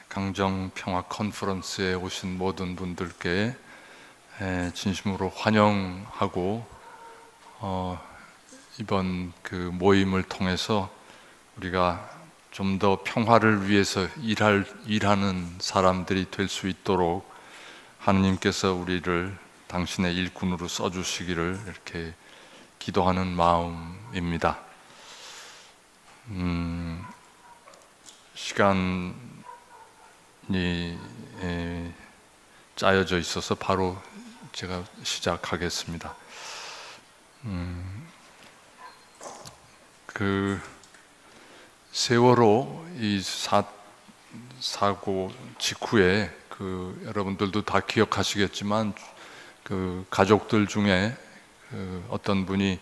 강정 평화 컨퍼런스에 오신 모든 분들께 진심으로 환영하고 이번 그 모임을 통해서 우리가 좀 더 평화를 위해서 일하는 사람들이 될 수 있도록 하느님께서 우리를 당신의 일꾼으로 써주시기를 이렇게 기도하는 마음입니다. 시간이 짜여져 있어서 바로 제가 시작하겠습니다. 그 세월호 이 사고 직후에 여러분들도 다 기억하시겠지만 그 가족들 중에 어떤 분이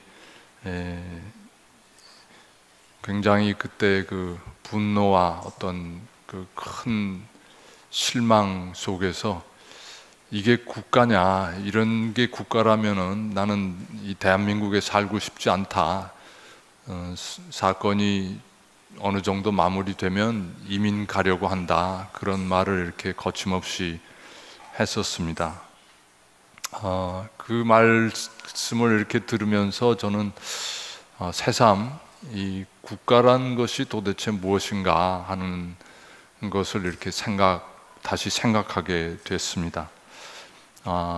굉장히 그때 그 분노와 어떤 그 큰 실망 속에서 이게 국가냐, 이런 게 국가라면은 나는 이 대한민국에 살고 싶지 않다. 사건이 어느 정도 마무리되면 이민 가려고 한다. 그런 말을 이렇게 거침없이 했었습니다. 그 말씀을 이렇게 들으면서 저는 새삼 이 국가란 것이 도대체 무엇인가 하는 것을 이렇게 다시 생각하게 됐습니다.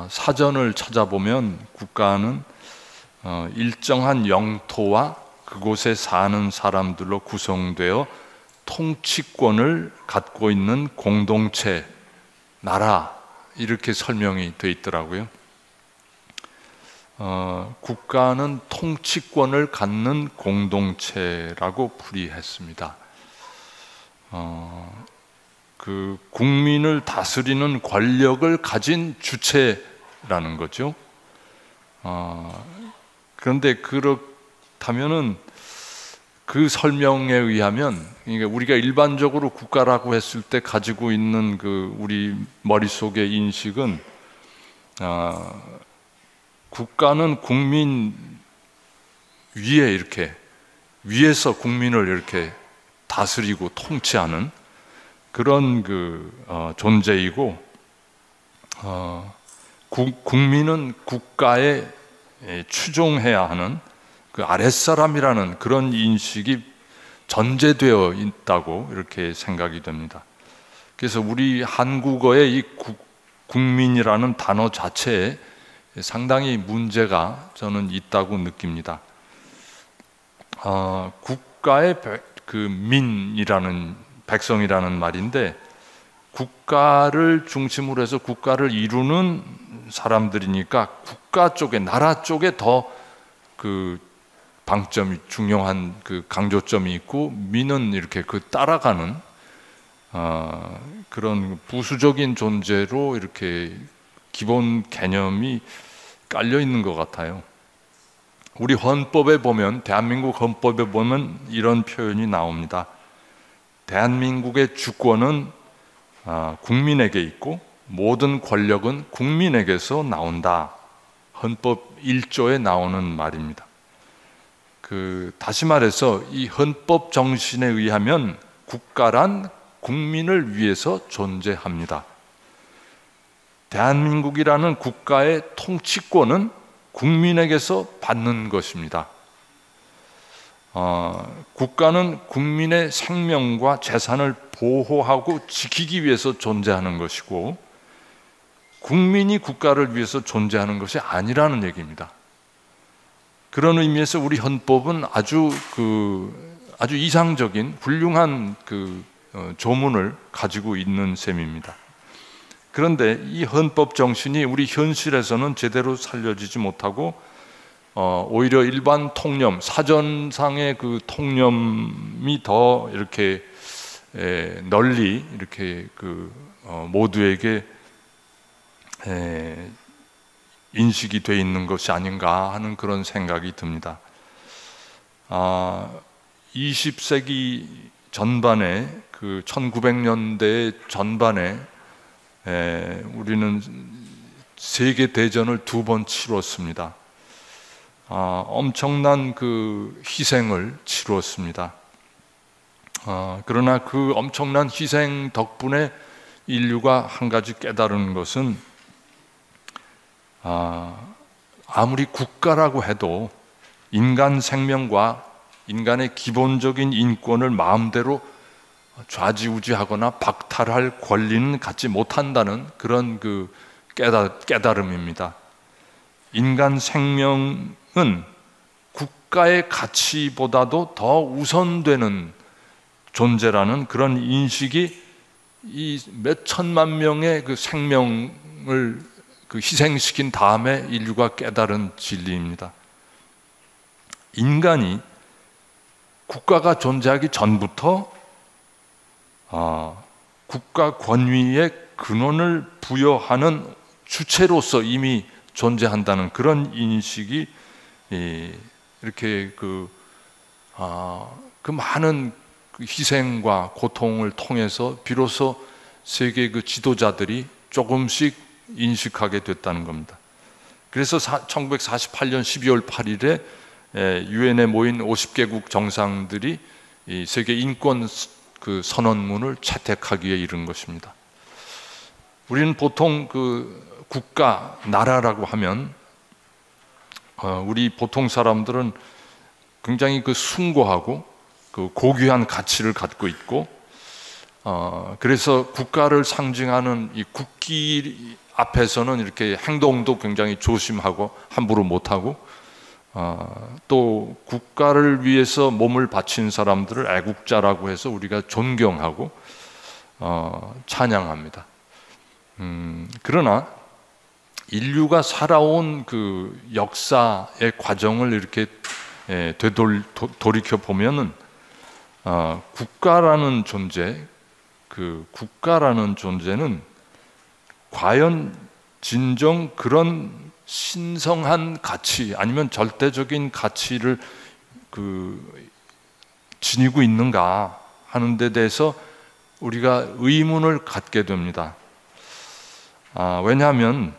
사전을 찾아보면 국가는 일정한 영토와 그곳에 사는 사람들로 구성되어 통치권을 갖고 있는 공동체, 나라, 이렇게 설명이 되어 있더라고요. 국가는 통치권을 갖는 공동체라고 풀이했습니다. 그 국민을 다스리는 권력을 가진 주체라는 거죠. 그런데 그렇다면은 그 설명에 의하면, 그러니까 우리가 일반적으로 국가라고 했을 때 가지고 있는 그 우리 머릿속의 인식은 국가는 국민 위에 이렇게 위에서 국민을 이렇게 다스리고 통치하는 그런 존재이고, 국민은 국가에 추종해야 하는 그 아랫사람이라는 그런 인식이 전제되어 있다고 이렇게 생각이 됩니다. 그래서 우리 한국어의 이 국민이라는 단어 자체에 상당히 문제가 저는 있다고 느낍니다. 국가의 그 민이라는 백성이라는 말인데, 국가를 중심으로 해서 국가를 이루는 사람들이니까 국가 쪽에, 나라 쪽에 더 그 방점이, 중요한 그 강조점이 있고, 민은 이렇게 따라가는 그런 부수적인 존재로 이렇게 기본 개념이 깔려 있는 것 같아요. 우리 헌법에 보면, 대한민국 헌법에 보면 이런 표현이 나옵니다. 대한민국의 주권은 국민에게 있고 모든 권력은 국민에게서 나온다. 헌법 1조에 나오는 말입니다. 다시 말해서 이 헌법 정신에 의하면 국가란 국민을 위해서 존재합니다. 대한민국이라는 국가의 통치권은 국민에게서 받는 것입니다. 국가는 국민의 생명과 재산을 보호하고 지키기 위해서 존재하는 것이고, 국민이 국가를 위해서 존재하는 것이 아니라는 얘기입니다. 그런 의미에서 우리 헌법은 아주 이상적인 훌륭한 조문을 가지고 있는 셈입니다. 그런데 이 헌법 정신이 우리 현실에서는 제대로 살려지지 못하고, 오히려 일반 통념, 사전상의 그 통념이 더 이렇게 널리 이렇게 모두에게 인식이 되어 있는 것이 아닌가 하는 그런 생각이 듭니다. 20세기 전반에, 1900년대 전반에 우리는 세계 대전을 2번 치렀습니다. 엄청난 그 희생을 치루었습니다. 그러나 그 엄청난 희생 덕분에 인류가 한 가지 깨달은 것은 아무리 국가라고 해도 인간 생명과 인간의 기본적인 인권을 마음대로 좌지우지하거나 박탈할 권리는 갖지 못한다는 그런 그 깨달음입니다. 인간 생명은 국가의 가치보다도 더 우선되는 존재라는 그런 인식이 이 몇 천만 명의 그 생명을 그 희생시킨 다음에 인류가 깨달은 진리입니다. 인간이 국가가 존재하기 전부터 국가 권위에 근원을 부여하는 주체로서 이미 존재한다는 그런 인식이 이렇게 그 많은 희생과 고통을 통해서 비로소 세계 그 지도자들이 조금씩 인식하게 됐다는 겁니다. 그래서 1948년 12월 8일에 유엔에 모인 50개국 정상들이 이 세계 인권 그 선언문을 채택하기에 이른 것입니다. 우리는 보통 그 국가, 나라라고 하면 우리 보통 사람들은 굉장히 그 숭고하고 그 고귀한 가치를 갖고 있고 그래서 국가를 상징하는 이 국기 앞에서는 이렇게 행동도 굉장히 조심하고 함부로 못하고 또 국가를 위해서 몸을 바친 사람들을 애국자라고 해서 우리가 존경하고 찬양합니다. 그러나 인류가 살아온 그 역사의 과정을 이렇게 돌이켜 보면은 국가라는 존재는 과연 진정 그런 신성한 가치 아니면 절대적인 가치를 지니고 있는가 하는 데 대해서 우리가 의문을 갖게 됩니다. 왜냐하면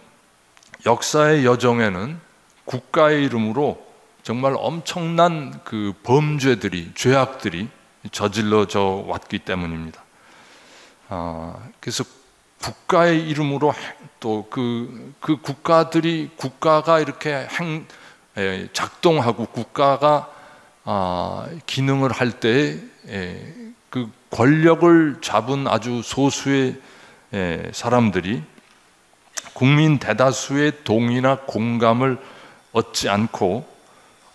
역사의 여정에는 국가의 이름으로 정말 엄청난 그 범죄들이, 죄악들이 저질러져 왔기 때문입니다. 그래서 국가의 이름으로 또 그 국가가 이렇게 작동하고 국가가 기능을 할 때 그 권력을 잡은 아주 소수의 사람들이 국민 대다수의 동의나 공감을 얻지 않고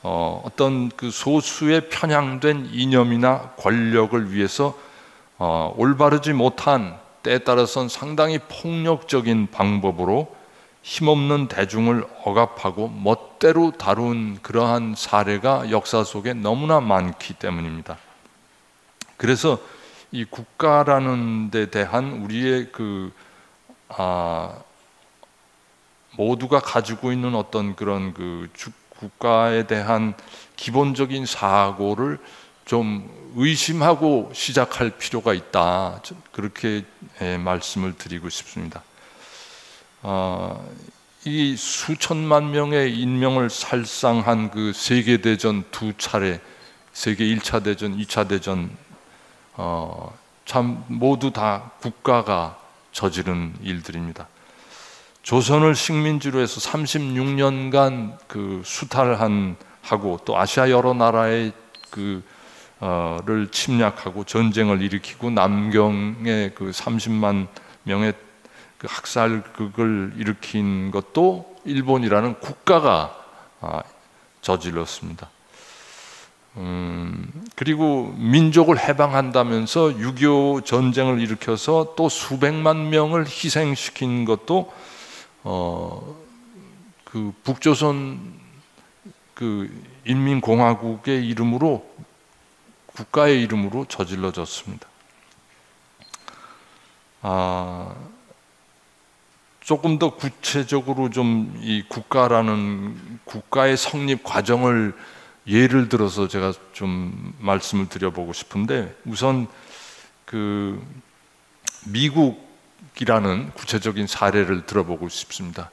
어떤 그 소수의 편향된 이념이나 권력을 위해서 올바르지 못한 때에 따라서는 상당히 폭력적인 방법으로 힘없는 대중을 억압하고 멋대로 다룬 그러한 사례가 역사 속에 너무나 많기 때문입니다. 그래서 이 국가라는 데 대한 우리의 모두가 가지고 있는 어떤 그런 국가에 대한 기본적인 사고를 좀 의심하고 시작할 필요가 있다. 그렇게 말씀을 드리고 싶습니다. 이 수천만 명의 인명을 살상한 그 세계대전 두 차례, 세계 1차 대전, 2차 대전, 참 모두 다 국가가 저지른 일들입니다. 조선을 식민지로 해서 36년간 그 수탈하고 또 아시아 여러 나라의 를 침략하고 전쟁을 일으키고 남경의 그 30만 명의 그 학살극을 일으킨 것도 일본이라는 국가가 저질렀습니다. 그리고 민족을 해방한다면서 6.25 전쟁을 일으켜서 또 수백만 명을 희생시킨 것도 그 북조선 그 인민공화국의 이름으로, 국가의 이름으로 저질러졌습니다. 조금 더 구체적으로 좀 이 국가의 성립 과정을 예를 들어서 제가 좀 말씀을 드려보고 싶은데, 우선 그 미국이라는 구체적인 사례를 들어보고 싶습니다.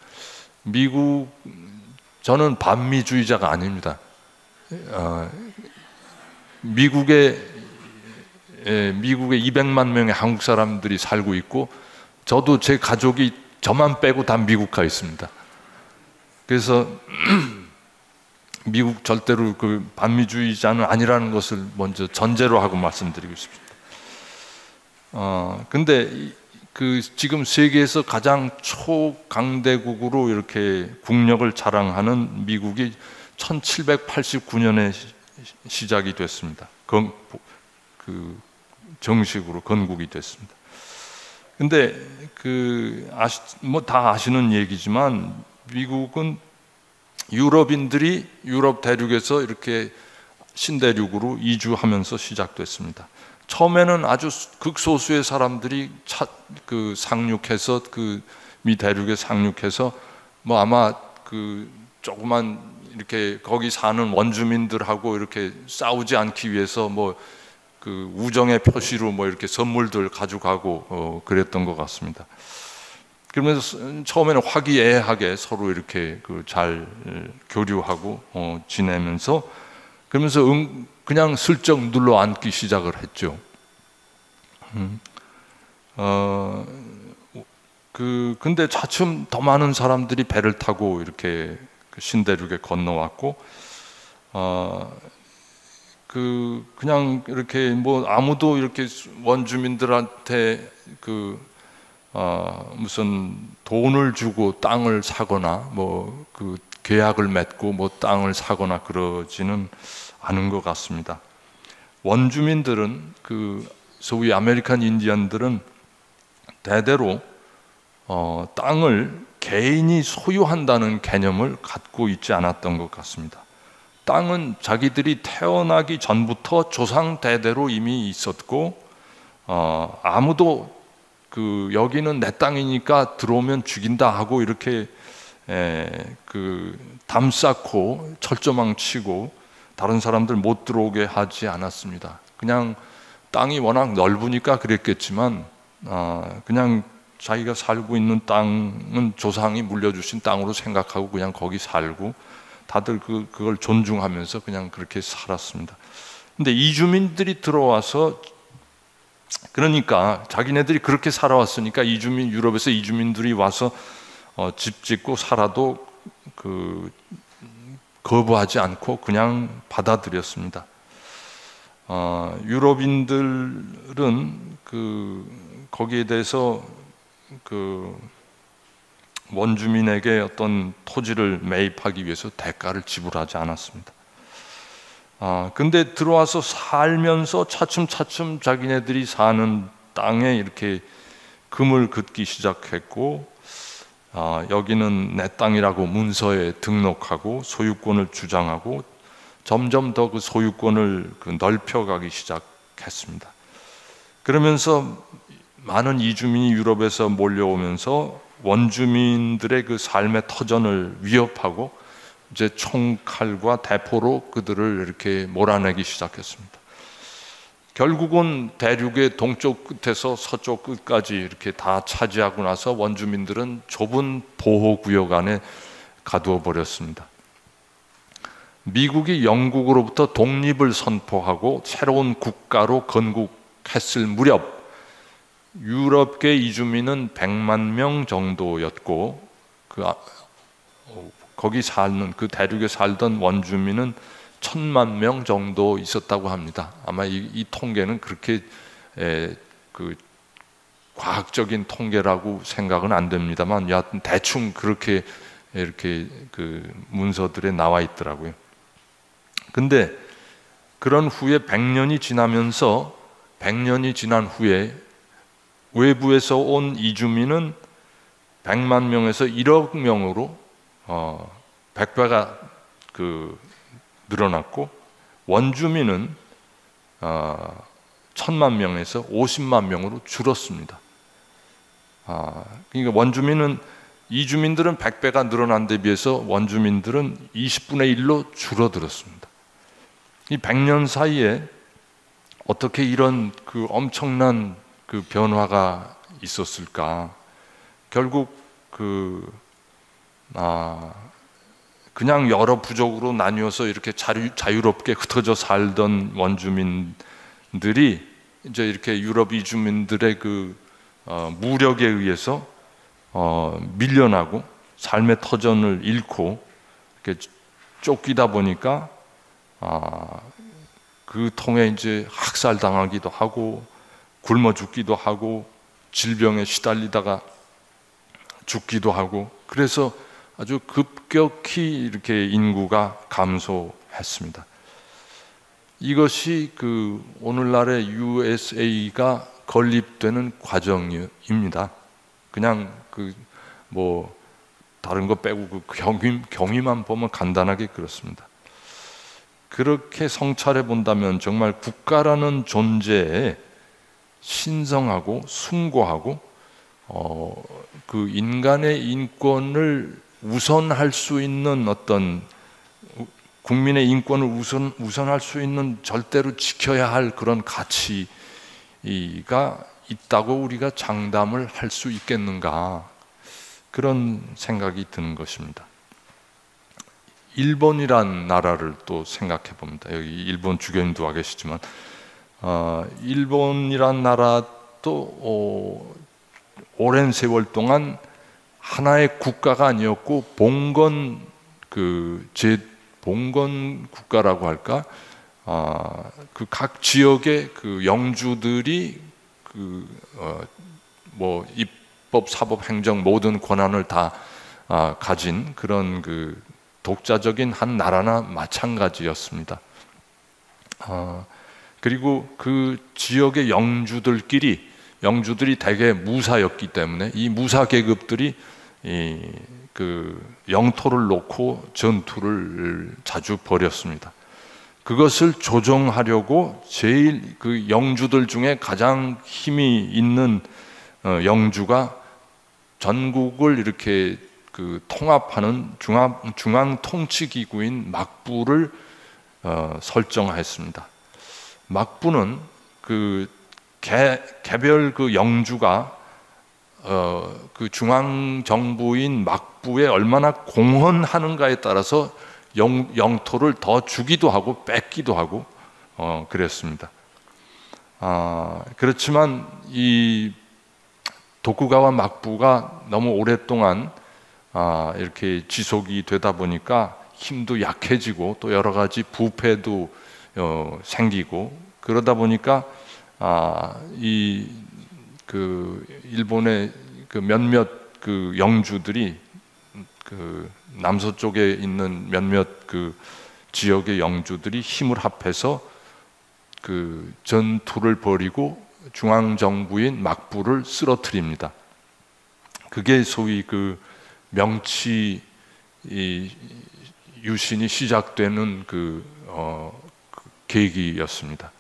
저는 반미주의자가 아닙니다. 미국의 미국에 200만 명의 한국 사람들이 살고 있고, 저도 제 가족이 저만 빼고 다 미국 가 있습니다. 그래서 미국 절대로 그 반미주의자는 아니라는 것을 먼저 전제로 하고 말씀드리고 싶습니다. 근데 그 지금 세계에서 가장 초강대국으로 이렇게 국력을 자랑하는 미국이 1789년에 시작이 됐습니다. 그 정식으로 건국이 됐습니다. 근데 뭐 다 아시는 얘기지만 미국은 유럽인들이 유럽 대륙에서 이렇게 신대륙으로 이주하면서 시작됐습니다. 처음에는 아주 극소수의 사람들이 상륙해서 미 대륙에 상륙해서 뭐 아마 그 조그만 이렇게 거기 사는 원주민들하고 이렇게 싸우지 않기 위해서 뭐 그 우정의 표시로 뭐 이렇게 선물들 가져가고 그랬던 것 같습니다. 그러면서 처음에는 화기애애하게 서로 이렇게 잘 교류하고 지내면서, 그러면서 그냥 슬쩍 눌러 앉기 시작을 했죠. 근데 차츰 더 많은 사람들이 배를 타고 이렇게 신대륙에 건너왔고, 그냥 이렇게 뭐 아무도 이렇게 원주민들한테 무슨 돈을 주고 땅을 사거나 뭐 계약을 맺고 뭐 땅을 사거나 그러지는 않은 것 같습니다. 원주민들은 소위 아메리칸 인디언들은 대대로 땅을 개인이 소유한다는 개념을 갖고 있지 않았던 것 같습니다. 땅은 자기들이 태어나기 전부터 조상 대대로 이미 있었고, 아무도 여기는 내 땅이니까 들어오면 죽인다 하고 이렇게 담 쌓고 철조망 치고 다른 사람들 못 들어오게 하지 않았습니다. 그냥 땅이 워낙 넓으니까 그랬겠지만, 그냥 자기가 살고 있는 땅은 조상이 물려주신 땅으로 생각하고 그냥 거기 살고, 다들 그걸 존중하면서 그냥 그렇게 살았습니다. 근데 이주민들이 들어와서, 그러니까 자기네들이 그렇게 살아왔으니까 유럽에서 이주민들이 와서 집 짓고 살아도 거부하지 않고 그냥 받아들였습니다. 유럽인들은 거기에 대해서 원주민에게 어떤 토지를 매입하기 위해서 대가를 지불하지 않았습니다. 근데 들어와서 살면서 차츰 자기네들이 사는 땅에 이렇게 금을 긋기 시작했고, 여기는 내 땅이라고 문서에 등록하고 소유권을 주장하고 점점 더 그 소유권을 넓혀가기 시작했습니다. 그러면서 많은 이주민이 유럽에서 몰려오면서 원주민들의 그 삶의 터전을 위협하고 이제 총칼과 대포로 그들을 이렇게 몰아내기 시작했습니다. 결국은 대륙의 동쪽 끝에서 서쪽 끝까지 이렇게 다 차지하고 나서 원주민들은 좁은 보호구역 안에 가두어 버렸습니다. 미국이 영국으로부터 독립을 선포하고 새로운 국가로 건국했을 무렵 유럽계 이주민은 100만 명 정도였고, 거기 사는 대륙에 살던 원주민은 1000만 명 정도 있었다고 합니다. 아마 이 통계는 그렇게 과학적인 통계라고 생각은 안 됩니다만, 여하튼 대충 그렇게 이렇게 문서들에 나와 있더라고요. 근데 그런 후에 100년이 지난 후에 외부에서 온 이주민은 100만 명에서 1억 명으로 100배가 늘어났고, 원주민은 1000만 명에서 50만 명으로 줄었습니다. 그러니까 이주민들은 100배가 늘어난 데 비해서 원주민들은 20분의 1로 줄어들었습니다. 이 100년 사이에 어떻게 이런 엄청난 변화가 있었을까? 결국 그냥 여러 부족으로 나뉘어서 이렇게 자유롭게 흩어져 살던 원주민들이 이제 이렇게 유럽 이주민들의 무력에 의해서 밀려나고 삶의 터전을 잃고 이렇게 쫓기다 보니까 그 통에 이제 학살당하기도 하고 굶어 죽기도 하고 질병에 시달리다가 죽기도 하고, 그래서 아주 급격히 이렇게 인구가 감소했습니다. 이것이 오늘날의 USA가 건립되는 과정입니다. 그냥 다른 거 빼고 경위만 보면 간단하게 그렇습니다. 그렇게 성찰해 본다면 정말 국가라는 존재에 신성하고 숭고하고 인간의 인권을 우선할 수 있는 국민의 인권을 우선할 수 있는, 절대로 지켜야 할 그런 가치가 있다고 우리가 장담을 할 수 있겠는가, 그런 생각이 드는 것입니다. 일본이란 나라를 또 생각해 봅니다. 여기 일본 주교님도 와 계시지만 일본이란 나라도 오랜 세월 동안 하나의 국가가 아니었고 봉건 국가라고 할까? 각 지역의 영주들이 입법, 사법, 행정 모든 권한을 다 가진 그런 독자적인 한 나라나 마찬가지였습니다. 그리고 그 지역의 영주들이 대개 무사였기 때문에 이 무사 계급들이 영토를 놓고 전투를 자주 벌였습니다. 그것을 조정하려고 제일 영주들 중에 가장 힘이 있는 영주가 전국을 이렇게 통합하는 중앙 통치 기구인 막부를 설정했습니다. 막부는 개별 영주가 중앙 정부인 막부에 얼마나 공헌하는가에 따라서 영토를 더 주기도 하고 뺏기도 하고 그랬습니다. 그렇지만 이 도쿠가와 막부가 너무 오랫동안 이렇게 지속이 되다 보니까 힘도 약해지고 또 여러 가지 부패도 생기고, 그러다 보니까 일본의 몇몇 영주들이 남서쪽에 있는 몇몇 지역의 영주들이 힘을 합해서 전투를 벌이고 중앙정부인 막부를 쓰러뜨립니다. 그게 소위 명치 유신이 시작되는 계기였습니다.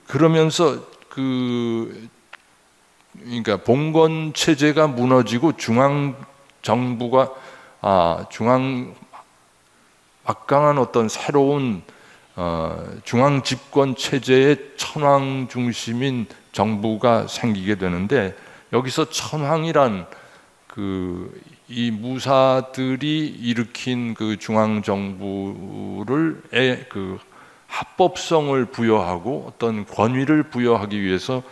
그러면서 그러니까 봉건 체제가 무너지고 중앙 정부가 막강한 어떤 새로운 중앙 집권 체제의 천황 중심인 정부가 생기게 되는데, 여기서 천황이란 이 무사들이 일으킨 중앙 정부를 합법성을 부여하고 어떤 권위를 부여하기 위해서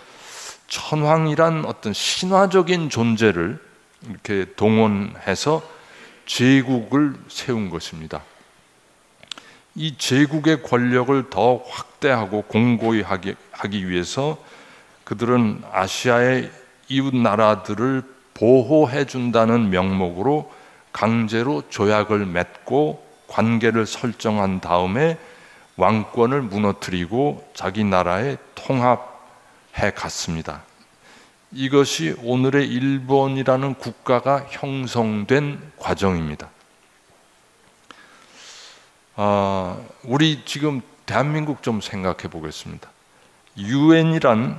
천황이란 어떤 신화적인 존재를 이렇게 동원해서 제국을 세운 것입니다. 이 제국의 권력을 더 확대하고 공고히 하기 위해서 그들은 아시아의 이웃 나라들을 보호해 준다는 명목으로 강제로 조약을 맺고 관계를 설정한 다음에 왕권을 무너뜨리고 자기 나라에 통합해 갔습니다. 이것이 오늘의 일본이라는 국가가 형성된 과정입니다. 우리 지금 대한민국 좀 생각해 보겠습니다. 유엔이라는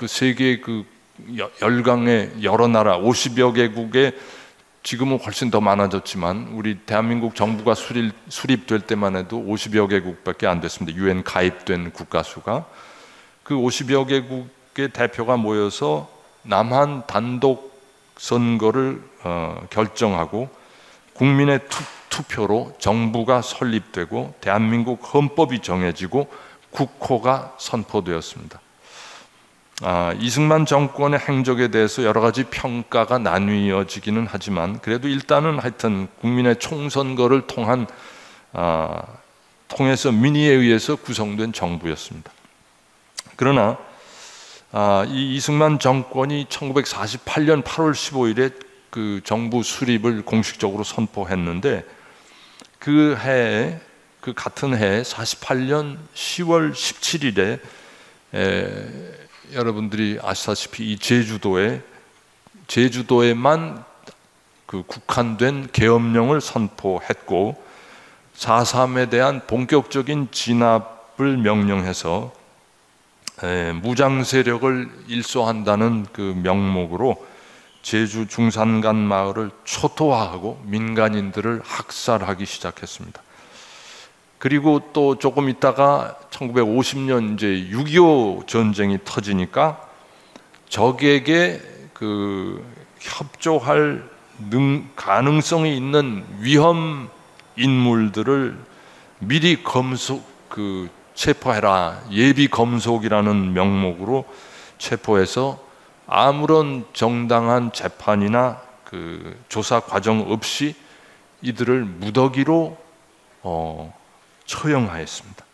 세계 열강의 여러 나라 50여 개국의, 지금은 훨씬 더 많아졌지만 우리 대한민국 정부가 수립될 때만 해도 50여 개국밖에 안 됐습니다. 유엔 가입된 국가 수가. 그 50여 개국의 대표가 모여서 남한 단독 선거를 결정하고 국민의 투표로 정부가 설립되고 대한민국 헌법이 정해지고 국호가 선포되었습니다. 이승만 정권의 행적에 대해서 여러 가지 평가가 나뉘어지기는 하지만 그래도 일단은 하여튼 국민의 총선거를 통해서 민의에 의해서 구성된 정부였습니다. 그러나 이 이승만 정권이 1948년 8월 15일에 그 정부 수립을 공식적으로 선포했는데 그 같은 해 48년 10월 17일에 여러분들이 아시다시피 이 제주도에만 그 국한된 계엄령을 선포했고 4.3에 대한 본격적인 진압을 명령해서 무장 세력을 일소한다는 그 명목으로 제주 중산간 마을을 초토화하고 민간인들을 학살하기 시작했습니다. 그리고 또 조금 있다가 1950년 이제 6.25 전쟁이 터지니까 적에게 그 협조할 가능성이 있는 위험 인물들을 미리 체포해라. 예비 검속이라는 명목으로 체포해서 아무런 정당한 재판이나 그 조사 과정 없이 이들을 무더기로 처형하였습니다.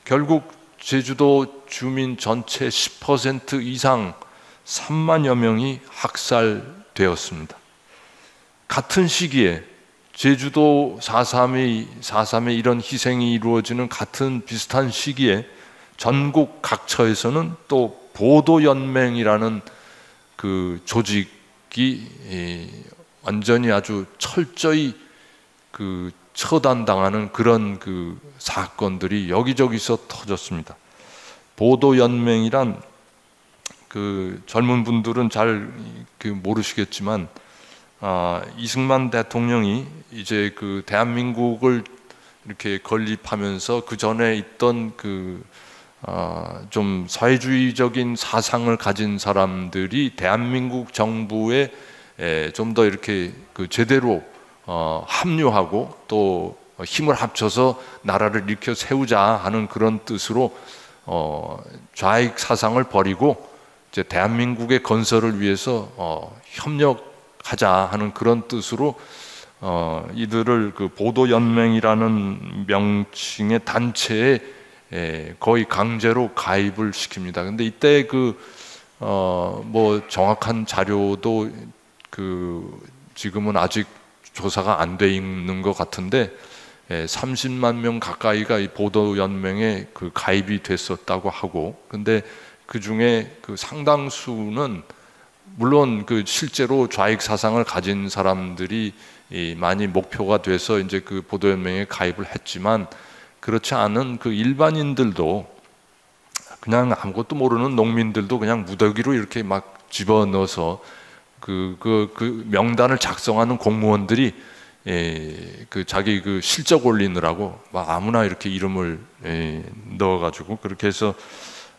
결국 제주도 주민 전체 10% 이상 3만여 명이 학살되었습니다. 같은 시기에 제주도 4.3의 이런 희생이 이루어지는 같은 비슷한 시기에 전국 각처에서는 또 보도연맹이라는 그 조직이 완전히 아주 철저히 그 처단당하는 그런 그 사건들이 여기저기서 터졌습니다. 보도연맹이란 그 젊은 분들은 잘 모르시겠지만 이승만 대통령이 이제 그 대한민국을 이렇게 건립하면서 그 전에 있던 좀 사회주의적인 사상을 가진 사람들이 대한민국 정부에 좀 더 이렇게 제대로 합류하고 또 힘을 합쳐서 나라를 일으켜 세우자 하는 그런 뜻으로 좌익 사상을 버리고 이제 대한민국의 건설을 위해서 협력하자 하는 그런 뜻으로 이들을 그 보도연맹이라는 명칭의 단체에 거의 강제로 가입을 시킵니다. 근데 이때 뭐 정확한 자료도 지금은 아직 조사가 안 돼 있는 것 같은데 30만 명 가까이가 이 보도연맹에 가입이 됐었다고 하고, 근데 그 중에 상당수는 물론 실제로 좌익 사상을 가진 사람들이 많이 목표가 돼서 이제 보도연맹에 가입을 했지만 그렇지 않은 일반인들도, 그냥 아무것도 모르는 농민들도 그냥 무더기로 이렇게 막 집어넣어서 그 명단을 작성하는 공무원들이 자기 실적 올리느라고 막 아무나 이렇게 이름을 넣어가지고 그렇게 해서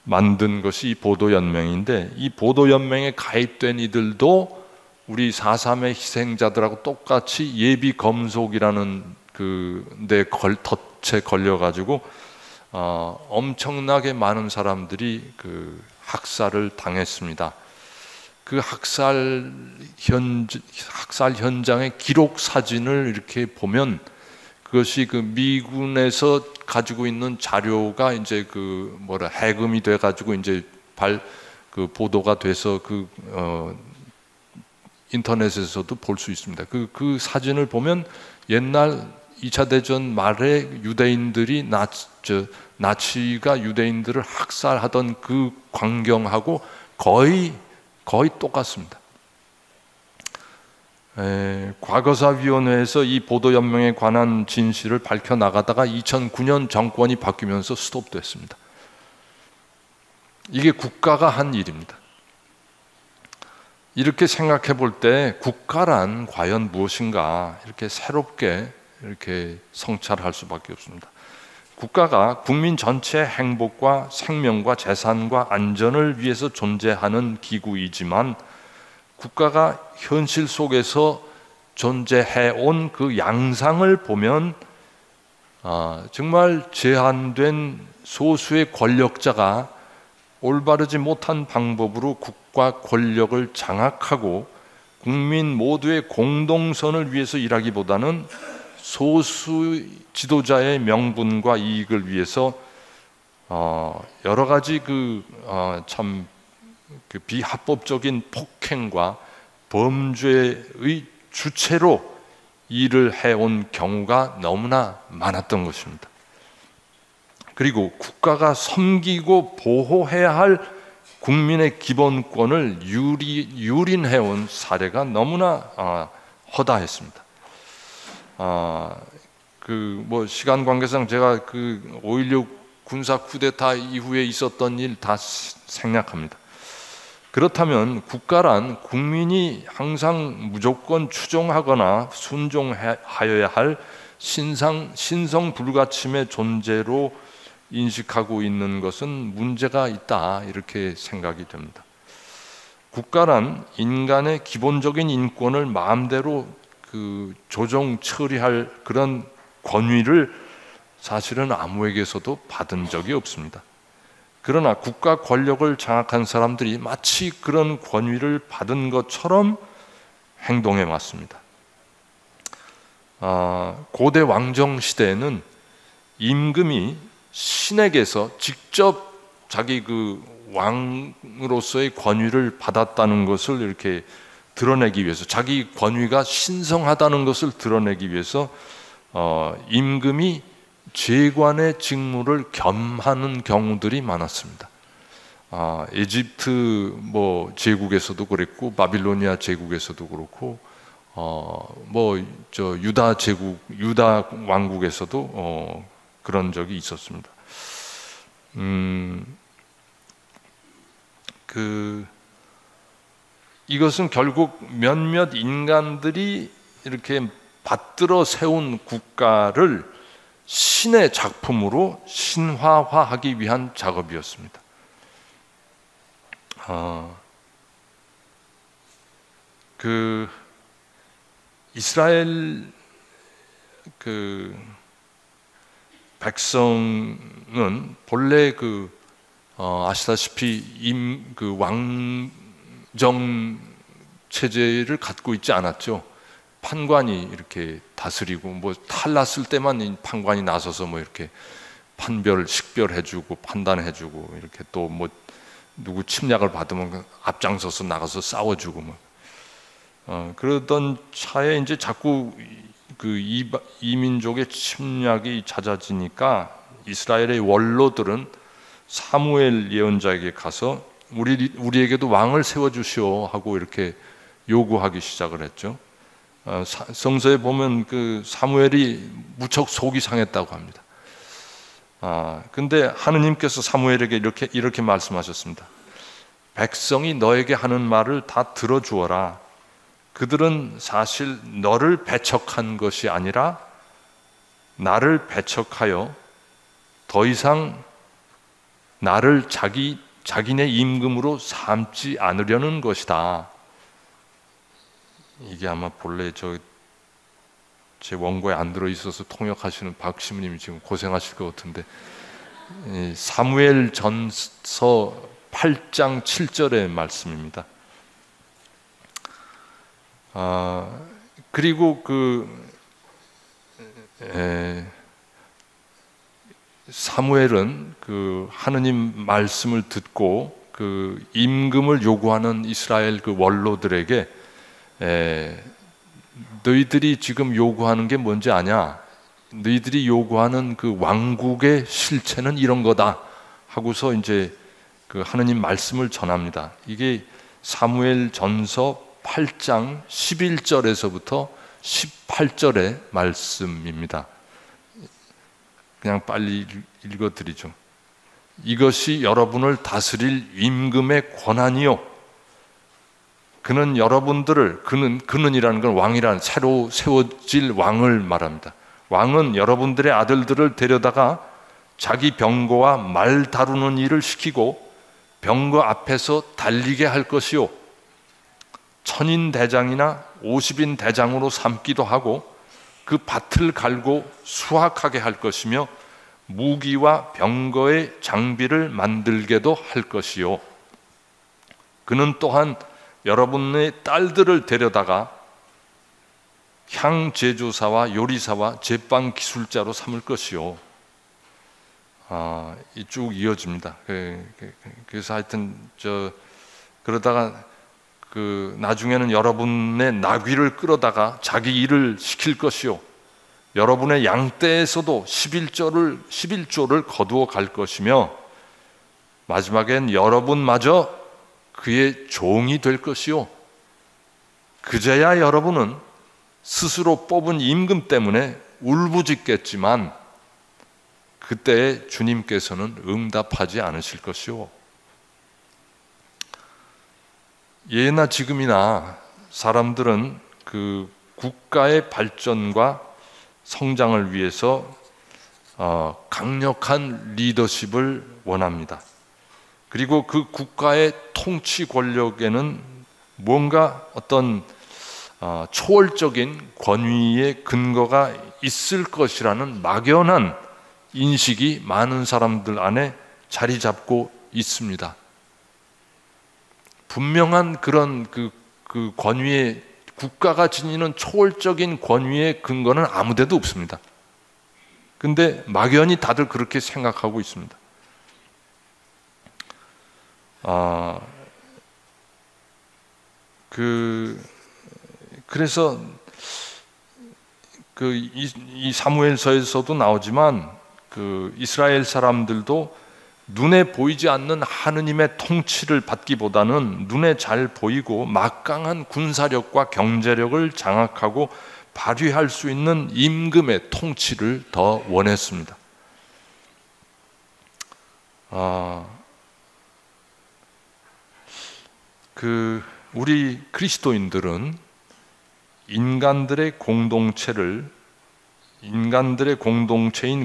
만든 것이 이 보도연맹인데, 이 보도연맹에 가입된 이들도 우리 4.3의 희생자들하고 똑같이 예비검속이라는 데 덫에 걸려가지고 엄청나게 많은 사람들이 학살을 당했습니다. 그 학살 현장의 기록 사진을 이렇게 보면 그것이 미군에서 가지고 있는 자료가 이제 해금이 돼 가지고 이제 보도가 돼서 인터넷에서도 볼 수 있습니다. 그 사진을 보면 옛날 2차 대전 말에 유대인들이 나치가 유대인들을 학살하던 그 광경하고 거의 똑같습니다. 과거사위원회에서 이 보도연맹에 관한 진실을 밝혀나가다가 2009년 정권이 바뀌면서 스톱됐습니다. 이게 국가가 한 일입니다. 이렇게 생각해 볼 때 국가란 과연 무엇인가 이렇게 새롭게 이렇게 성찰할 수밖에 없습니다. 국가가 국민 전체의 행복과 생명과 재산과 안전을 위해서 존재하는 기구이지만 국가가 현실 속에서 존재해온 그 양상을 보면 정말 제한된 소수의 권력자가 올바르지 못한 방법으로 국가 권력을 장악하고 국민 모두의 공동선을 위해서 일하기보다는 소수 지도자의 명분과 이익을 위해서 여러 가지 참 비합법적인 폭행과 범죄의 주체로 일을 해온 경우가 너무나 많았던 것입니다. 그리고 국가가 섬기고 보호해야 할 국민의 기본권을 유린해온 사례가 너무나 허다했습니다. 시간 관계상 제가 5.16 군사 쿠데타 이후에 있었던 일 다 생략합니다. 그렇다면 국가란 국민이 항상 무조건 추종하거나 순종하여야 할 신성 불가침의 존재로 인식하고 있는 것은 문제가 있다, 이렇게 생각이 됩니다. 국가란 인간의 기본적인 인권을 마음대로 조정 처리할 그런 권위를 사실은 아무에게서도 받은 적이 없습니다. 그러나 국가 권력을 장악한 사람들이 마치 그런 권위를 받은 것처럼 행동해 왔습니다. 고대 왕정 시대에는 임금이 신에게서 직접 자기 왕으로서의 권위를 받았다는 것을 이렇게 드러내기 위해서, 자기 권위가 신성하다는 것을 드러내기 위해서 임금이 제관의 직무를 겸하는 경우들이 많았습니다. 에집트 제국에서도 그랬고, 바빌로니아 제국에서도 그렇고, 유다 제국, 유다 왕국에서도 그런 적이 있었습니다. 이것은 결국 몇몇 인간들이 이렇게 받들어 세운 국가를 신의 작품으로 신화화하기 위한 작업이었습니다. 이스라엘 백성은 본래 아시다시피 왕정 체제를 갖고 있지 않았죠. 판관이 이렇게 다스리고, 탈 났을 때만 판관이 나서서 이렇게 식별해주고 판단해주고, 이렇게 또 누구 침략을 받으면 앞장서서 나가서 싸워주고 그러던 차에 이제 자꾸 이민족의 침략이 잦아지니까 이스라엘의 원로들은 사무엘 예언자에게 가서 우리에게도 왕을 세워주시오 하고 이렇게 요구하기 시작을 했죠. 성서에 보면 사무엘이 무척 속이 상했다고 합니다. 근데 하느님께서 사무엘에게 이렇게 말씀하셨습니다. 백성이 너에게 하는 말을 다 들어주어라. 그들은 사실 너를 배척한 것이 아니라 나를 배척하여 더 이상 나를 자기네 임금으로 삼지 않으려는 것이다. 이게 아마 본래 제 원고에 안 들어있어서 통역하시는 박 시무님이 지금 고생하실 것 같은데, 사무엘 전서 8장 7절의 말씀입니다. 그리고 사무엘은 하느님 말씀을 듣고 임금을 요구하는 이스라엘 원로들에게 너희들이 지금 요구하는 게 뭔지 아냐? 너희들이 요구하는 왕국의 실체는 이런 거다 하고서 이제 하느님 말씀을 전합니다. 이게 사무엘 전서 8장 11절에서부터 18절의 말씀입니다. 그냥 빨리 읽어드리죠. 이것이 여러분을 다스릴 임금의 권한이요, 그는 여러분들을, 그는이라는 건 왕이라는, 새로 세워질 왕을 말합니다. 왕은 여러분들의 아들들을 데려다가 자기 병거와 말 다루는 일을 시키고 병거 앞에서 달리게 할 것이요, 천인대장이나 50인 대장으로 삼기도 하고 그 밭을 갈고 수확하게 할 것이며 무기와 병거의 장비를 만들게도 할 것이요. 그는 또한 여러분의 딸들을 데려다가 향 제조사와 요리사와 제빵 기술자로 삼을 것이요. 쭉 이어집니다. 그래서 하여튼 그러다가 나중에는 여러분의 나귀를 끌어다가 자기 일을 시킬 것이요. 여러분의 양떼에서도 11조를 거두어 갈 것이며 마지막엔 여러분마저 그의 종이 될 것이요. 그제야 여러분은 스스로 뽑은 임금 때문에 울부짖겠지만 그때 주님께서는 응답하지 않으실 것이요. 예나 지금이나 사람들은 그 국가의 발전과 성장을 위해서 강력한 리더십을 원합니다. 그리고 그 국가의 통치 권력에는 뭔가 어떤 초월적인 권위의 근거가 있을 것이라는 막연한 인식이 많은 사람들 안에 자리 잡고 있습니다. 분명한 그런 그 권위의, 국가가 지니는 초월적인 권위의 근거는 아무데도 없습니다. 근데 막연히 다들 그렇게 생각하고 있습니다. 그래서 이 사무엘서에서도 나오지만 이스라엘 사람들도 눈에 보이지 않는 하느님의 통치를 받기보다는 눈에 잘 보이고 막강한 군사력과 경제력을 장악하고 발휘할 수 있는 임금의 통치를 더 원했습니다. 우리 그리스도인들은 인간들의 공동체인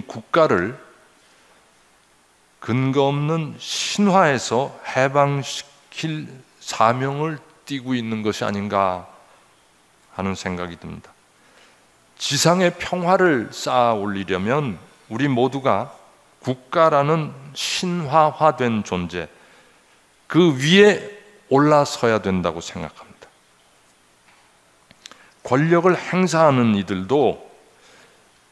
국가를 근거 없는 신화에서 해방시킬 사명을 띠고 있는 것이 아닌가 하는 생각이 듭니다. 지상의 평화를 쌓아 올리려면 우리 모두가 국가라는 신화화된 존재, 그 위에 올라서야 된다고 생각합니다. 권력을 행사하는 이들도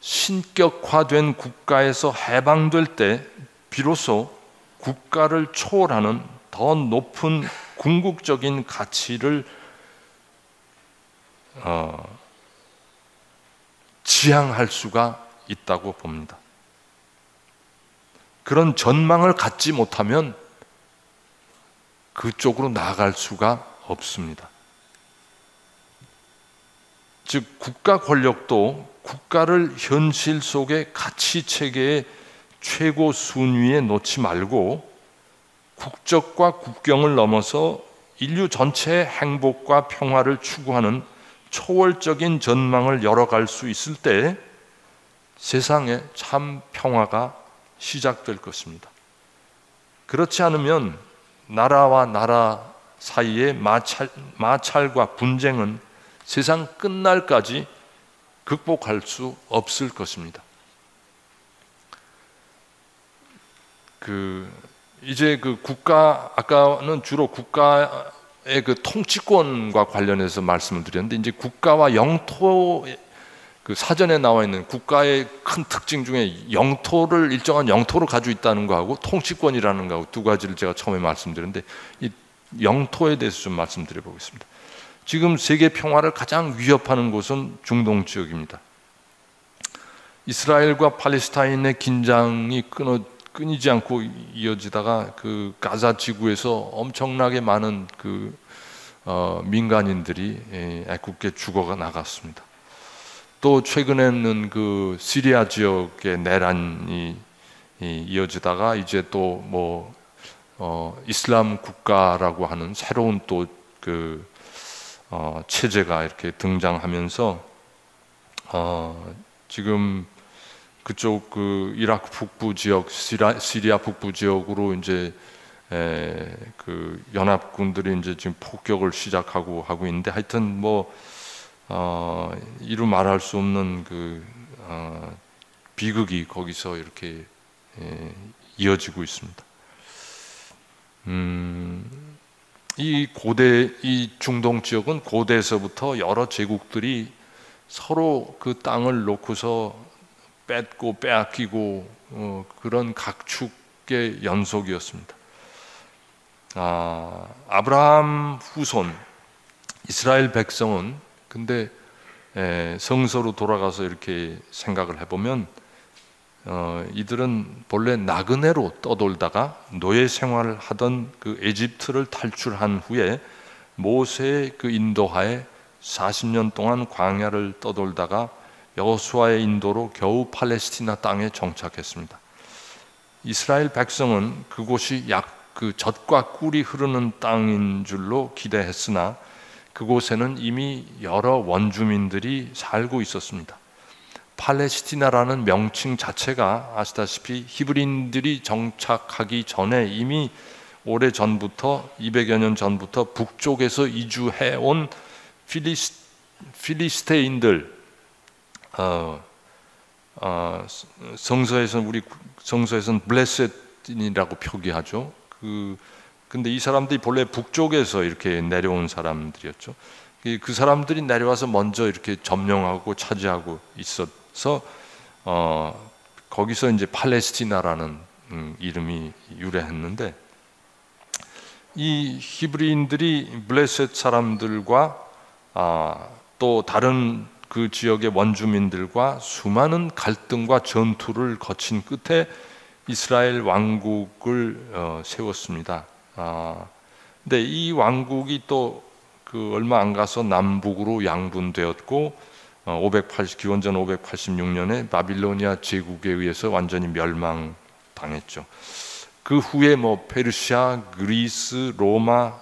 신격화된 국가에서 해방될 때 비로소 국가를 초월하는 더 높은 궁극적인 가치를 지향할 수가 있다고 봅니다. 그런 전망을 갖지 못하면 그쪽으로 나아갈 수가 없습니다. 즉 국가 권력도 국가를 현실 속의 가치 체계의 최고 순위에 놓지 말고 국적과 국경을 넘어서 인류 전체의 행복과 평화를 추구하는 초월적인 전망을 열어갈 수 있을 때 세상에 참 평화가 시작될 것입니다. 그렇지 않으면 나라와 나라 사이의 마찰과 분쟁은 세상 끝날까지 극복할 수 없을 것입니다. 이제 국가, 아까는 주로 국가의 통치권과 관련해서 말씀을 드렸는데, 이제 국가와 영토, 사전에 나와 있는 국가의 큰 특징 중에 영토를, 일정한 영토를 가지고 있다는 거하고 통치권이라는 거하고 두 가지를 제가 처음에 말씀드렸는데, 이 영토에 대해서 좀 말씀드려 보겠습니다. 지금 세계 평화를 가장 위협하는 곳은 중동 지역입니다. 이스라엘과 팔레스타인의 긴장이 끊이지 않고 이어지다가 가자 지구에서 엄청나게 많은 민간인들이 애꿎게 죽어가 나갔습니다. 또 최근에는 시리아 지역의 내란이 이어지다가 이제 또 이슬람 국가라고 하는 새로운 또 체제가 이렇게 등장하면서 지금 그쪽 이라크 북부 지역, 시리아 북부 지역으로 이제 연합군들이 이제 지금 폭격을 시작하고 하고 있는데, 하여튼 이루 말할 수 없는 그 비극이 거기서 이렇게 이어지고 있습니다. 이 중동 지역은 고대에서부터 여러 제국들이 서로 그 땅을 놓고서 뺏고 빼앗기고 그런 각축의 연속이었습니다. 아브라함 후손 이스라엘 백성은 근데 성서로 돌아가서 이렇게 생각을 해보면 이들은 본래 나그네로 떠돌다가 노예 생활을 하던 그 에집트를 탈출한 후에 모세의 그 인도하에 40년 동안 광야를 떠돌다가 여호수아의 인도로 겨우 팔레스티나 땅에 정착했습니다. 이스라엘 백성은 그곳이 약 그 젖과 꿀이 흐르는 땅인 줄로 기대했으나 그곳에는 이미 여러 원주민들이 살고 있었습니다. 팔레스티나라는 명칭 자체가 아시다시피 히브리인들이 정착하기 전에 이미 오래 전부터 200여 년 전부터 북쪽에서 이주해온 필리스테인들, 우리 성서에서는 블레셋이라고 표기하죠. 근데 이 사람들이 본래 북쪽에서 이렇게 내려온 사람들이었죠. 그 사람들이 내려와서 먼저 이렇게 점령하고 차지하고 있어서 거기서 이제 팔레스티나라는 이름이 유래했는데, 이 히브리인들이 블레셋 사람들과 또 다른 그 지역의 원주민들과 수많은 갈등과 전투를 거친 끝에 이스라엘 왕국을 세웠습니다. 근데 이 왕국이 또 그 얼마 안 가서 남북으로 양분되었고 기원전 586년에 바빌로니아 제국에 의해서 완전히 멸망당했죠. 그 후에 페르시아, 그리스, 로마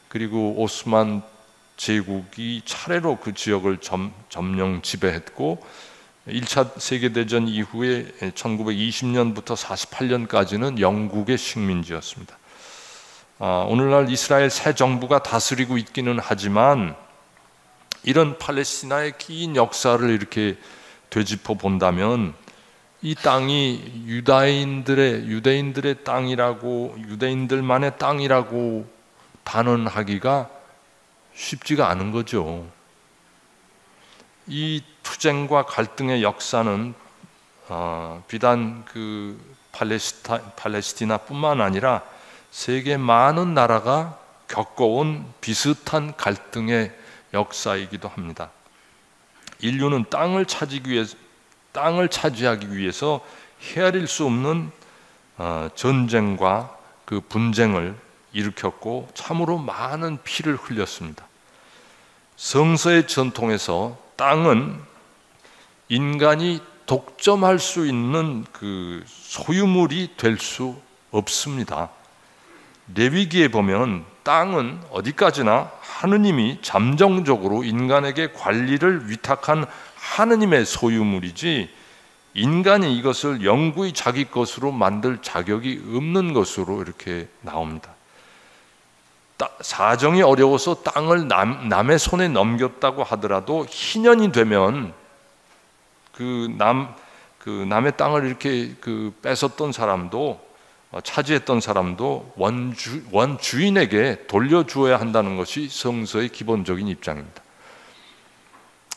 그리고 오스만 제국이 차례로 그 지역을 점령 지배했고 1차 세계대전 이후에 1920년부터 48년까지는 영국의 식민지였습니다. 오늘날 이스라엘 새 정부가 다스리고 있기는 하지만 이런 팔레스티나의 긴 역사를 이렇게 되짚어 본다면 이 땅이 유대인들의 땅이라고, 유대인들만의 땅이라고 단언하기가 쉽지가 않은 거죠. 이 투쟁과 갈등의 역사는 비단 그 팔레스티나뿐만 아니라 세계 많은 나라가 겪어온 비슷한 갈등의 역사이기도 합니다. 인류는 땅을 차지하기 위해서 헤아릴 수 없는 전쟁과 그 분쟁을 일으켰고 참으로 많은 피를 흘렸습니다. 성서의 전통에서 땅은 인간이 독점할 수 있는 그 소유물이 될 수 없습니다. 레위기에 보면 땅은 어디까지나 하느님이 잠정적으로 인간에게 관리를 위탁한 하느님의 소유물이지 인간이 이것을 영구히 자기 것으로 만들 자격이 없는 것으로 이렇게 나옵니다. 사정이 어려워서 땅을 남의 손에 넘겼다고 하더라도 희년이 되면 남의 땅을 이렇게 뺏었던 사람도 차지했던 사람도 원주인에게 돌려주어야 한다는 것이 성서의 기본적인 입장입니다.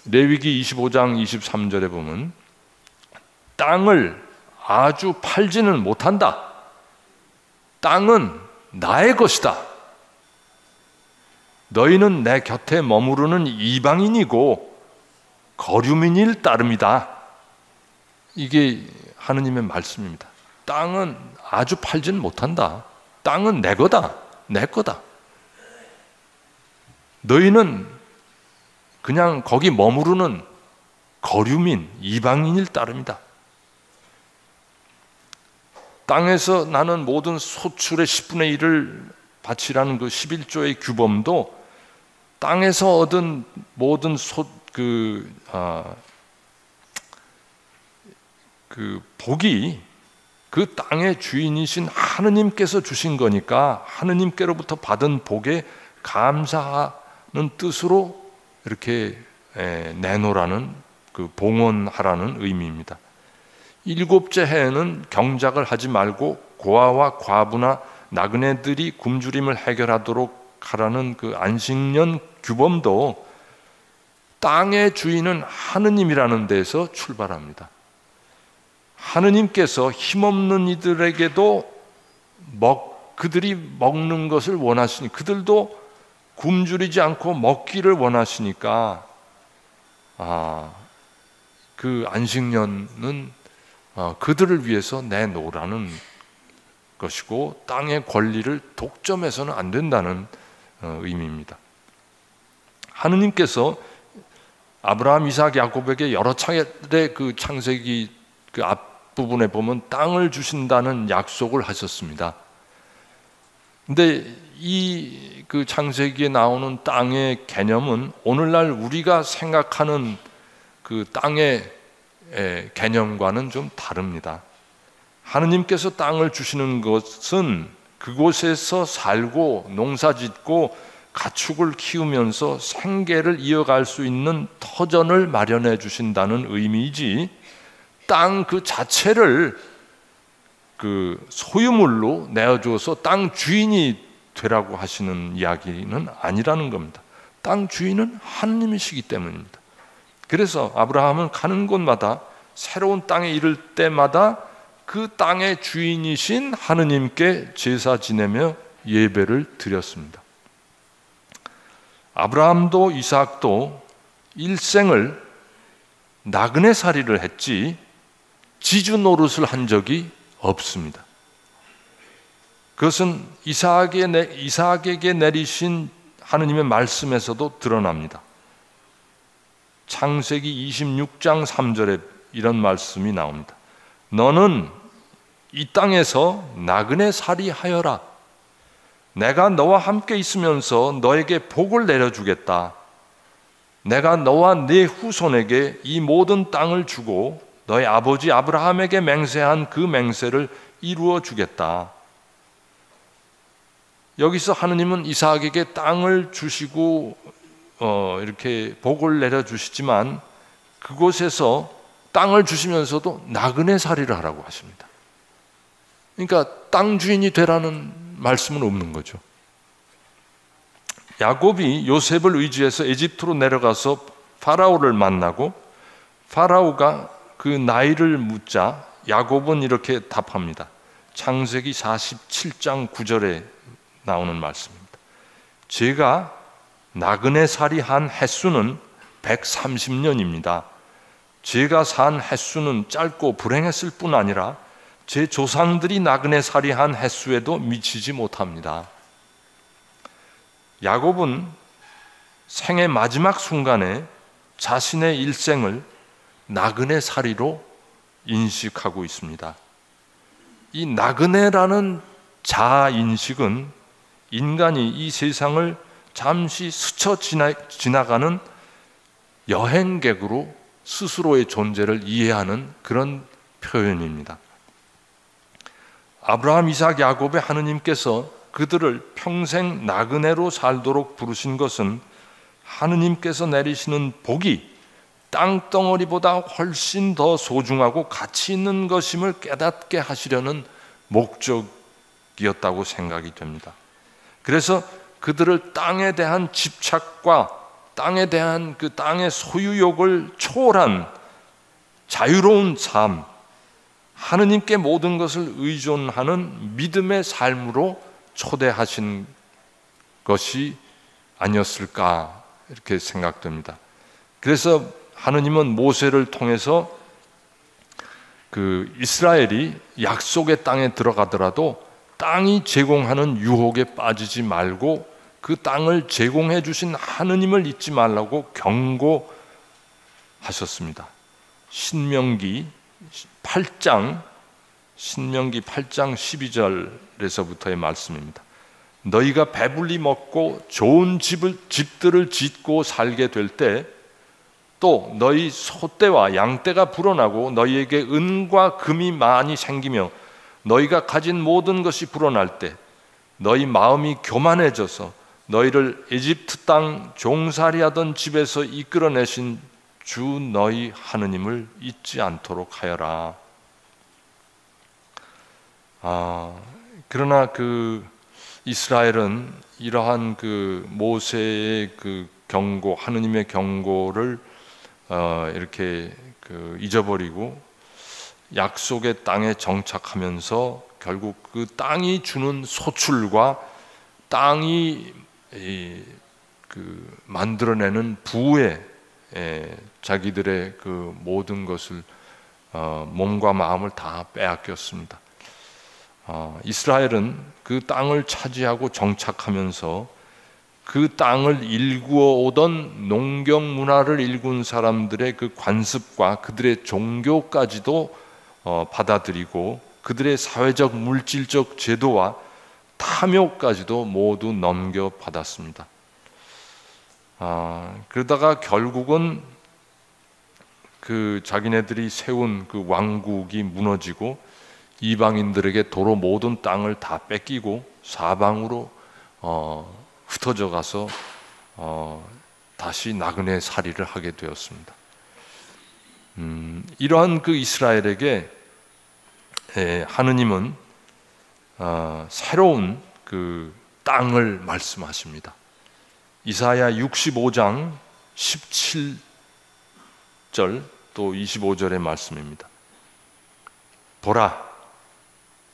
레위기 25장 23절에 보면 땅을 아주 팔지는 못한다. 땅은 나의 것이다. 너희는 내 곁에 머무르는 이방인이고 거류민일 따름이다. 이게 하느님의 말씀입니다. 땅은 아주 팔지는 못한다. 땅은 내 거다. 내 거다. 너희는 그냥 거기 머무르는 거류민, 이방인일 따름이다. 땅에서 나는 모든 소출의 10분의 1을 바치라는 그 11조의 규범도 땅에서 얻은 모든 복이 그 땅의 주인이신 하느님께서 주신 거니까 하느님께로부터 받은 복에 감사하는 뜻으로 이렇게 내놓으라는, 그 봉헌하라는 의미입니다. 7째 해에는 경작을 하지 말고 고아와 과부나 나그네들이 굶주림을 해결하도록 하라는 그 안식년 규범도 땅의 주인은 하느님이라는 데서 출발합니다. 하느님께서 힘없는 이들에게도 그들이 먹는 것을 원하시니, 그들도 굶주리지 않고 먹기를 원하시니까 그 안식년은 그들을 위해서 내놓으라는 것이고, 땅의 권리를 독점해서는 안 된다는 의미입니다. 하느님께서 아브라함, 이삭, 야곱에게 여러 차례 그 창세기 그 앞부분에 보면 땅을 주신다는 약속을 하셨습니다. 근데 이 그 창세기에 나오는 땅의 개념은 오늘날 우리가 생각하는 그 땅의 개념과는 좀 다릅니다. 하느님께서 땅을 주시는 것은 그곳에서 살고 농사짓고 가축을 키우면서 생계를 이어갈 수 있는 터전을 마련해 주신다는 의미이지, 땅 그 자체를 그 소유물로 내어주어서 땅 주인이 되라고 하시는 이야기는 아니라는 겁니다. 땅 주인은 하느님이시기 때문입니다. 그래서 아브라함은 가는 곳마다, 새로운 땅에 이를 때마다 그 땅의 주인이신 하느님께 제사 지내며 예배를 드렸습니다. 아브라함도 이삭도 일생을 나그네살이를 했지 지주 노릇을 한 적이 없습니다. 그것은 이삭에게 내리신 하느님의 말씀에서도 드러납니다. 창세기 26장 3절에 이런 말씀이 나옵니다. 너는 이 땅에서 나그네살이 하여라. 내가 너와 함께 있으면서 너에게 복을 내려주겠다. 내가 너와 네 후손에게 이 모든 땅을 주고 너의 아버지 아브라함에게 맹세한 그 맹세를 이루어 주겠다. 여기서 하느님은 이삭에게 땅을 주시고 이렇게 복을 내려주시지만, 그곳에서 땅을 주시면서도 나그네살이를 하라고 하십니다. 그러니까 땅 주인이 되라는 말씀은 없는 거죠. 야곱이 요셉을 의지해서 에집트로 내려가서 파라오를 만나고, 파라오가 그 나이를 묻자 야곱은 이렇게 답합니다. 창세기 47장 9절에 나오는 말씀입니다. 제가 나그네살이 한 횟수는 130년입니다. 제가 산 횟수는 짧고 불행했을 뿐 아니라 제 조상들이 나그네살이 한 횟수에도 미치지 못합니다. 야곱은 생의 마지막 순간에 자신의 일생을 나그네살이로 인식하고 있습니다. 이 나그네라는 자아인식은 인간이 이 세상을 잠시 스쳐 지나가는 여행객으로 스스로의 존재를 이해하는 그런 표현입니다. 아브라함, 이삭, 야곱의 하느님께서 그들을 평생 나그네로 살도록 부르신 것은 하느님께서 내리시는 복이 땅덩어리보다 훨씬 더 소중하고 가치 있는 것임을 깨닫게 하시려는 목적이었다고 생각이 됩니다. 그래서 그들을 땅에 대한 집착과 땅에 대한 그 땅의 소유욕을 초월한 자유로운 삶, 하느님께 모든 것을 의존하는 믿음의 삶으로 초대하신 것이 아니었을까 이렇게 생각됩니다. 그래서 하느님은 모세를 통해서 그 이스라엘이 약속의 땅에 들어가더라도 땅이 제공하는 유혹에 빠지지 말고 그 땅을 제공해 주신 하느님을 잊지 말라고 경고하셨습니다. 신명기 8장 12절에서부터의 말씀입니다. 너희가 배불리 먹고 좋은 집들을 짓고 살게 될 때, 또 너희 소떼와 양떼가 불어나고 너희에게 은과 금이 많이 생기며 너희가 가진 모든 것이 불어날 때, 너희 마음이 교만해져서 너희를 에집트 땅 종살이하던 집에서 이끌어내신 주 너희 하느님을 잊지 않도록 하여라. 그러나 그 이스라엘은 이러한 그 모세의 그 경고, 하느님의 경고를 이렇게 잊어버리고 약속의 땅에 정착하면서 결국 그 땅이 주는 소출과 땅이 만들어내는 부에 자기들의 그 모든 것을 몸과 마음을 다 빼앗겼습니다. 이스라엘은 그 땅을 차지하고 정착하면서 그 땅을 일구어 오던 농경 문화를 일군 사람들의 그 관습과 그들의 종교까지도 받아들이고 그들의 사회적 물질적 제도와 탐욕까지도 모두 넘겨받았습니다. 그러다가 결국은 그 자기네들이 세운 그 왕국이 무너지고 이방인들에게 도로 모든 땅을 다 뺏기고 사방으로 흩어져 가서 다시 나그네 살이를 하게 되었습니다. 이러한 그 이스라엘에게 하느님은 새로운 그 땅을 말씀하십니다. 이사야 65장 17절 또 25절의 말씀입니다. 보라,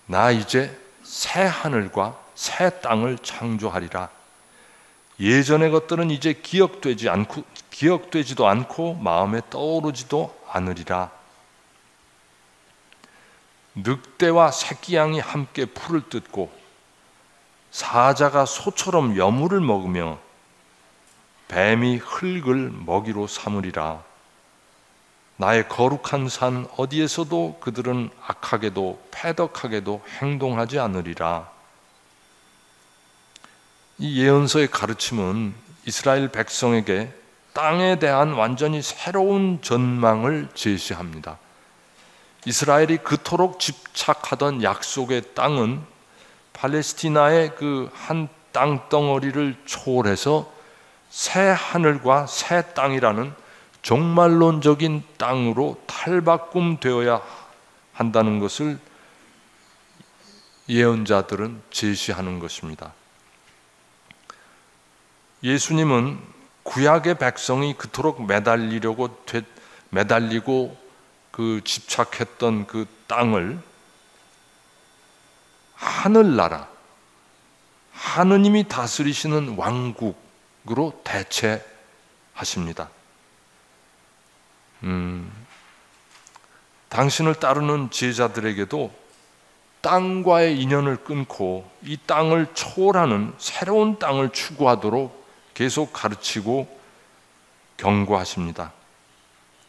나 이제 새 하늘과 새 땅을 창조하리라. 예전의 것들은 이제 기억되지도 않고 마음에 떠오르지도 않으리라. 늑대와 새끼 양이 함께 풀을 뜯고 사자가 소처럼 여물을 먹으며 뱀이 흙을 먹이로 삼으리라. 나의 거룩한 산 어디에서도 그들은 악하게도 패덕하게도 행동하지 않으리라. 이 예언서의 가르침은 이스라엘 백성에게 땅에 대한 완전히 새로운 전망을 제시합니다. 이스라엘이 그토록 집착하던 약속의 땅은 팔레스티나의 그 한 땅덩어리를 초월해서 새 하늘과 새 땅이라는 종말론적인 땅으로 탈바꿈되어야 한다는 것을 예언자들은 제시하는 것입니다. 예수님은 구약의 백성이 그토록 매달리고 그 집착했던 그 땅을 하늘나라, 하느님이 다스리시는 왕국으로 대체하십니다. 당신을 따르는 제자들에게도 땅과의 인연을 끊고 이 땅을 초월하는 새로운 땅을 추구하도록 계속 가르치고 경고하십니다.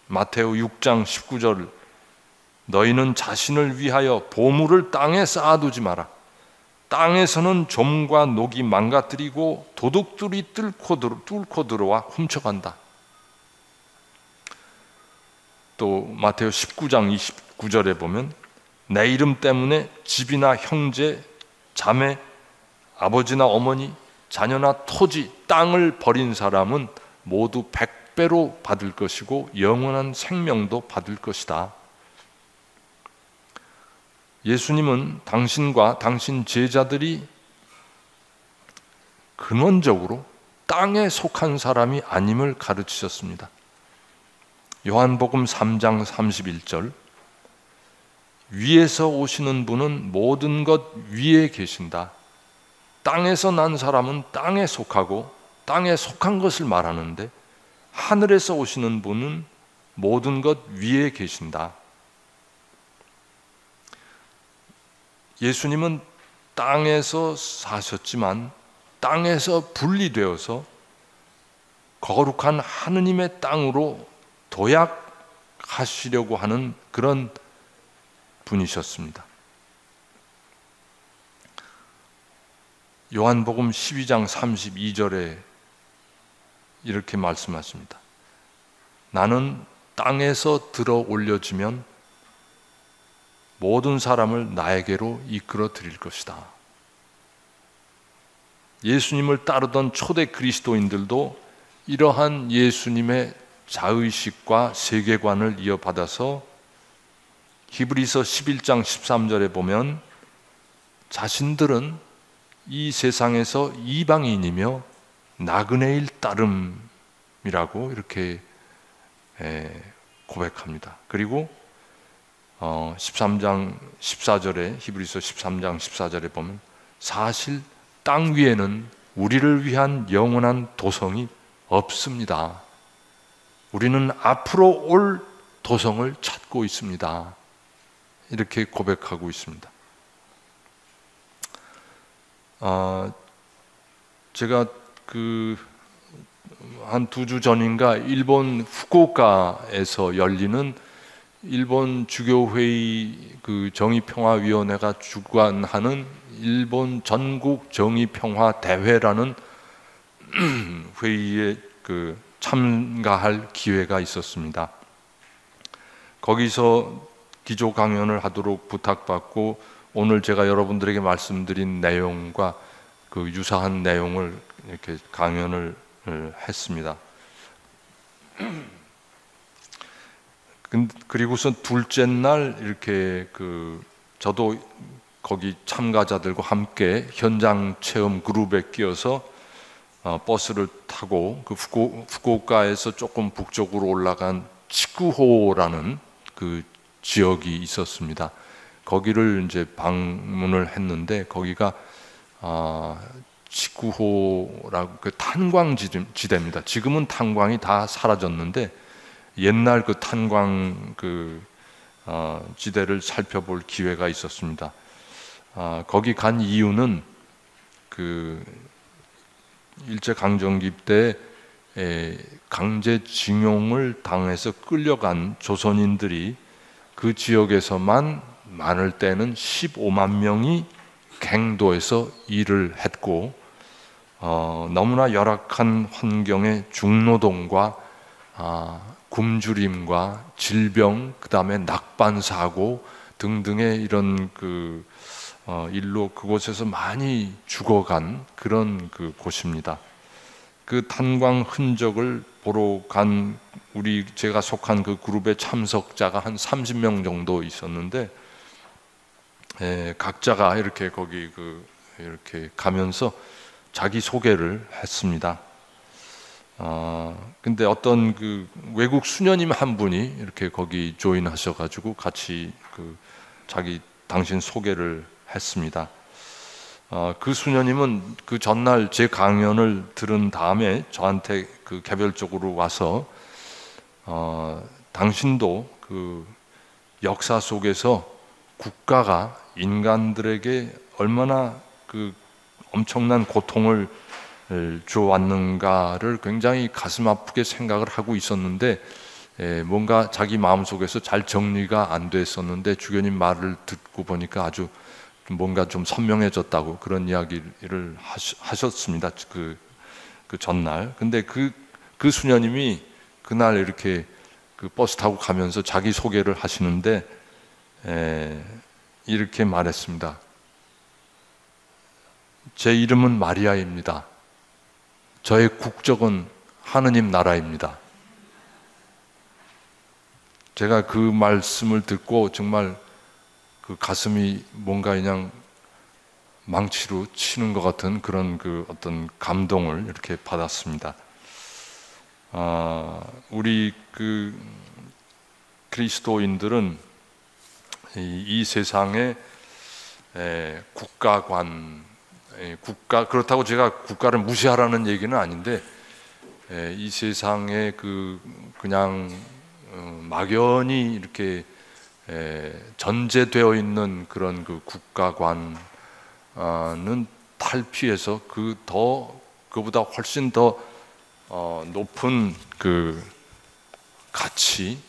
마태오 6장 19절, 너희는 자신을 위하여 보물을 땅에 쌓아두지 마라. 땅에서는 좀과 녹이 망가뜨리고 도둑들이 뚫고 들어와 훔쳐간다. 또 마태오 19장 29절에 보면 내 이름 때문에 집이나 형제, 자매, 아버지나 어머니, 자녀나 토지, 땅을 버린 사람은 모두 100배로 받을 것이고 영원한 생명도 받을 것이다. 예수님은 당신과 당신 제자들이 근원적으로 땅에 속한 사람이 아님을 가르치셨습니다. 요한복음 3장 31절, 위에서 오시는 분은 모든 것 위에 계신다. 땅에서 난 사람은 땅에 속하고 땅에 속한 것을 말하는데 하늘에서 오시는 분은 모든 것 위에 계신다. 예수님은 땅에서 사셨지만 땅에서 분리되어서 거룩한 하느님의 땅으로 도약하시려고 하는 그런 분이셨습니다. 요한복음 12장 32절에 이렇게 말씀하십니다. 나는 땅에서 들어 올려지면 모든 사람을 나에게로 이끌어 드릴 것이다. 예수님을 따르던 초대 그리스도인들도 이러한 예수님의 자의식과 세계관을 이어받아서 히브리서 11장 13절에 보면 자신들은 이 세상에서 이방인이며 나그네일 따름이라고 이렇게 고백합니다. 그리고 13장 14절에 히브리서 13장 14절에 보면 사실 땅 위에는 우리를 위한 영원한 도성이 없습니다. 우리는 앞으로 올 도성을 찾고 있습니다. 이렇게 고백하고 있습니다. 제가 한 2주 전인가 일본 후쿠오카에서 열리는 일본 주교회의 정의평화위원회가 주관하는 일본 전국 정의평화대회라는 회의에 참가할 기회가 있었습니다. 거기서 기조 강연을 하도록 부탁받고 오늘 제가 여러분들에게 말씀드린 내용과 유사한 내용을 이렇게 강연을 했습니다. 그리고서 둘째 날 이렇게 저도 거기 참가자들과 함께 현장 체험 그룹에 끼어서 버스를 타고 후쿠오카에서 조금 북쪽으로 올라간 치쿠호라는 지역이 있었습니다. 거기를 이제 방문을 했는데 거기가 치쿠호라고 탄광지대입니다. 지금은 탄광이 다 사라졌는데 옛날 탄광 지대를 살펴볼 기회가 있었습니다. 거기 간 이유는 일제강점기 때 강제징용을 당해서 끌려간 조선인들이 그 지역에서만 많을 때는 15만 명이 갱도에서 일을 했고 너무나 열악한 환경의 중노동과 굶주림과 질병, 그 다음에 낙반사고 등등의 이런 일로 그곳에서 많이 죽어간 그런 곳입니다. 그 탄광 흔적을 보러 간 제가 속한 그 그룹의 참석자가 한 30명 정도 있었는데 각자가 이렇게 거기 이렇게 가면서 자기 소개를 했습니다. 근데 어떤 외국 수녀님 한 분이 이렇게 거기 조인하셔가지고 같이 당신 소개를 했습니다. 그 수녀님은 그 전날 제 강연을 들은 다음에 저한테 개별적으로 와서 당신도 역사 속에서 국가가 인간들에게 얼마나 엄청난 고통을 주어왔는가를 굉장히 가슴 아프게 생각을 하고 있었는데 뭔가 자기 마음속에서 잘 정리가 안 됐었는데 주교님 말을 듣고 보니까 아주 뭔가 좀 선명해졌다고 그런 이야기를 하셨습니다. 그 전날. 근데 그 수녀님이 그날 이렇게 버스 타고 가면서 자기 소개를 하시는데 이렇게 말했습니다. 제 이름은 마리아입니다. 저의 국적은 하느님 나라입니다. 제가 그 말씀을 듣고 정말 가슴이 뭔가 그냥 망치로 치는 것 같은 그런 어떤 감동을 이렇게 받았습니다. 우리 그리스도인들은 이 세상의 그렇다고 제가 국가를 무시하라는 얘기는 아닌데 이 세상에 그냥 막연히 이렇게 전제되어 있는 그런 국가관은 탈피해서 그보다 훨씬 더 높은 가치,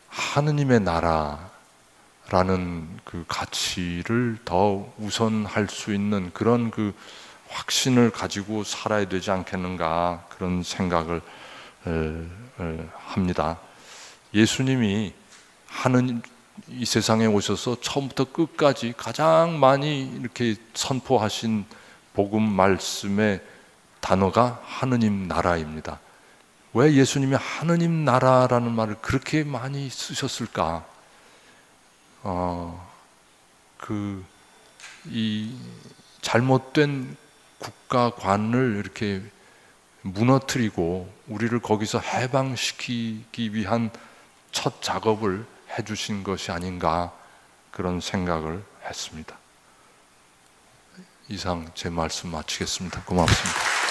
하느님의 나라라는 가치를 더 우선할 수 있는 그런 확신을 가지고 살아야 되지 않겠는가 그런 생각을 합니다. 예수님이 이 세상에 오셔서 처음부터 끝까지 가장 많이 이렇게 선포하신 복음 말씀의 단어가 하느님 나라입니다. 왜 예수님이 하느님 나라라는 말을 그렇게 많이 쓰셨을까? 이 잘못된 국가관을 이렇게 무너뜨리고 우리를 거기서 해방시키기 위한 첫 작업을 해주신 것이 아닌가, 그런 생각을 했습니다. 이상 제 말씀 마치겠습니다. 고맙습니다.